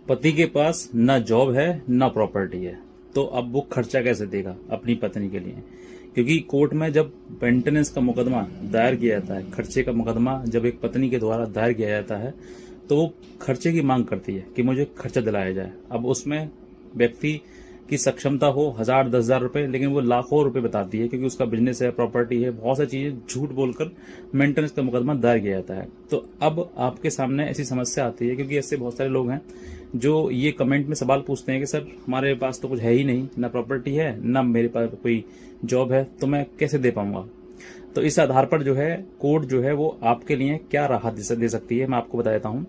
पति के पास ना जॉब है ना प्रॉपर्टी है, तो अब वो खर्चा कैसे देगा अपनी पत्नी के लिए? क्योंकि कोर्ट में जब मेंटेनेंस का मुकदमा दायर किया जाता है, खर्चे का मुकदमा जब एक पत्नी के द्वारा दायर किया जाता है, तो वो खर्चे की मांग करती है कि मुझे खर्चा दिलाया जाए। अब उसमें व्यक्ति की सक्षमता हो 1000 10,000 रुपए, लेकिन वो लाखों रुपए बताती है क्योंकि उसका बिजनेस है, प्रॉपर्टी है, बहुत सारी चीजें झूठ बोलकर मेंटेनेंस का मुकदमा दायर किया जाता है। तो अब आपके सामने ऐसी समस्या आती है, क्योंकि ऐसे बहुत सारे लोग हैं जो ये कमेंट में सवाल पूछते हैं कि सर हमारे पास तो कुछ है ही नहीं, ना प्रॉपर्टी है ना मेरे पास कोई जॉब है, तो मैं कैसे दे पाऊंगा? तो इस आधार पर जो है कोर्ट जो है वो आपके लिए क्या राहत दे सकती है, मैं आपको बता देता हूं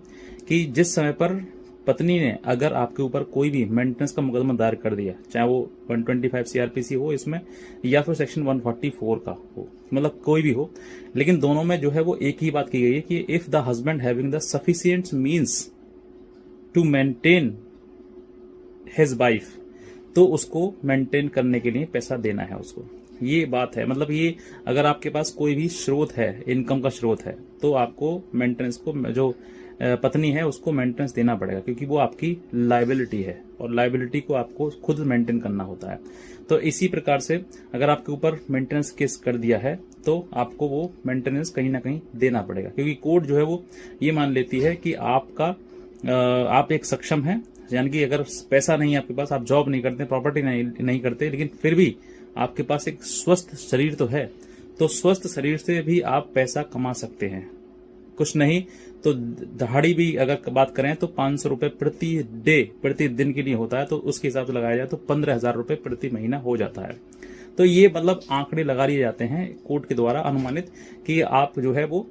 कि जिस समय पर पत्नी ने अगर आपके ऊपर कोई भी मेंटेनेंस का मुकदमा दायर कर दिया, चाहे वो 125 सीआरपीसी हो इसमें या फिर सेक्शन 144 का हो, मतलब कोई भी हो, लेकिन दोनों में जो है वो एक ही बात की गई है कि if the husband having the sufficient means to maintain his wife, तो उसको मेंटेन करने के लिए पैसा देना है उसको। ये बात है, मतलब ये अगर आपके पास कोई भी स्रोत है, इनकम का स्रोत है, तो आपको मेंटेनेंस को, जो पत्नी है उसको मेंटेनेंस देना पड़ेगा, क्योंकि वो आपकी लायबिलिटी है और लायबिलिटी को आपको खुद मेंटेन करना होता है। तो इसी प्रकार से अगर आपके ऊपर मेंटेनेंस केस कर दिया है तो आपको वो मेंटेनेंस कहीं ना कहीं देना पड़ेगा, क्योंकि कोर्ट जो है वो ये मान लेती है कि आप एक सक्षम हैं, यानी कि अगर पैसा नहीं है आपके पास, आप जॉब नहीं करते, प्रॉपर्टी नहीं करते, लेकिन फिर भी आपके पास एक स्वस्थ शरीर तो है, तो स्वस्थ शरीर से भी आप पैसा कमा सकते हैं। कुछ नहीं तो दहाड़ी भी अगर बात करें तो 500 रुपए प्रति दिन के लिए होता है, तो उसके हिसाब से लगाया जाए तो 15,000 रुपए प्रति महीना हो जाता है। तो ये मतलब आंकड़े लगा लिए जाते हैं कोर्ट के द्वारा अनुमानित कि आप जो है वो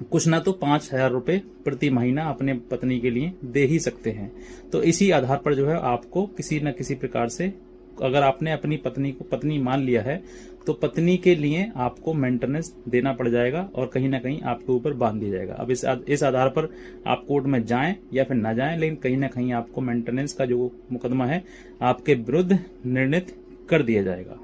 कुछ ना तो 5,000 रुपए प्रति महीना अपने पत्नी के लिए दे ही सकते हैं। तो इसी आधार पर जो है आपको किसी न किसी प्रकार से, अगर आपने अपनी पत्नी को पत्नी मान लिया है, तो पत्नी के लिए आपको मेंटेनेंस देना पड़ जाएगा और कहीं ना कहीं आपके ऊपर बांध दिया जाएगा। अब इस आधार पर आप कोर्ट में जाएं या फिर ना जाएं, लेकिन कहीं ना कहीं आपको मेंटेनेंस का जो मुकदमा है आपके विरुद्ध निर्णित कर दिया जाएगा।